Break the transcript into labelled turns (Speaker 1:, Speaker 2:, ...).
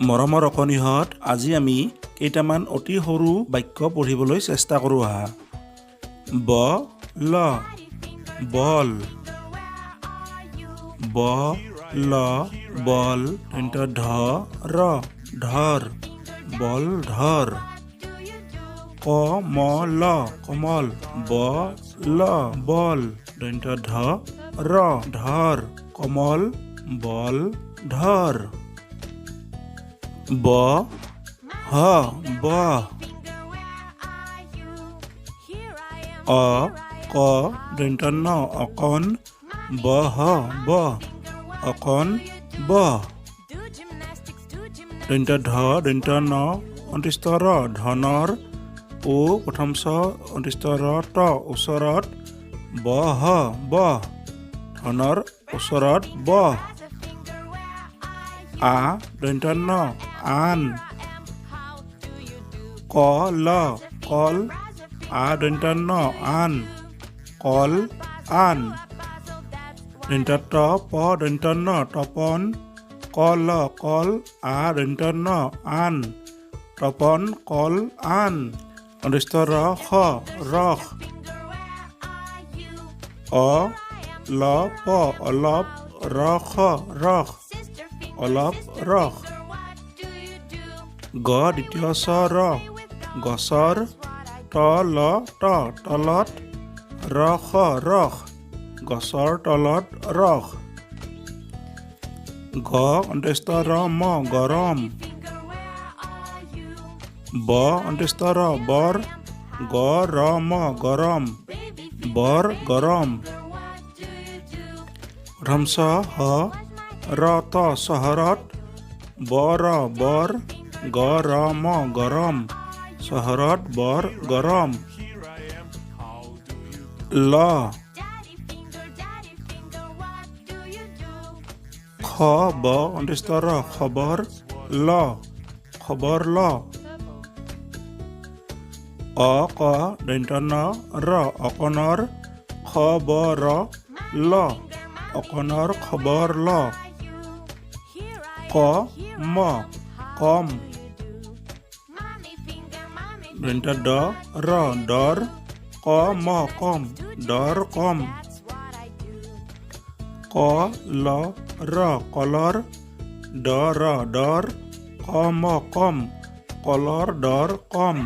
Speaker 1: মৰমৰ অকণিহঁত আজি আমি কেইটামান অতি সৰু বাক্য পঢ়িবলৈ চেষ্টা কৰোঁ আহা। বল বল বল বল ধৰ বল ধৰ কমল কমল বল বল ধৰ কমল বল ধৰ বহ অক অকণ বহ অকণ বহ ধনৰ ও প্ৰথম চ ত ওচৰত বহ ধনৰ ওচৰত বহ আন কল আন কল আন তপন কল আন তপন কল আন ৰস অলপ ৰস অলপ ৰস দ্বিতীয় চ গছৰ তলত ৰস গছৰ তলত ৰস গৰম বৰ গৰম বৰ গৰম প্ৰথম চ চহৰত বৰ গৰম চহৰত বৰ গৰম খবৰ ল অকণৰ খবৰ ল অকণৰ খবৰ ল কম দৰ কম কলৰ দৰ কম কলৰ দৰ কম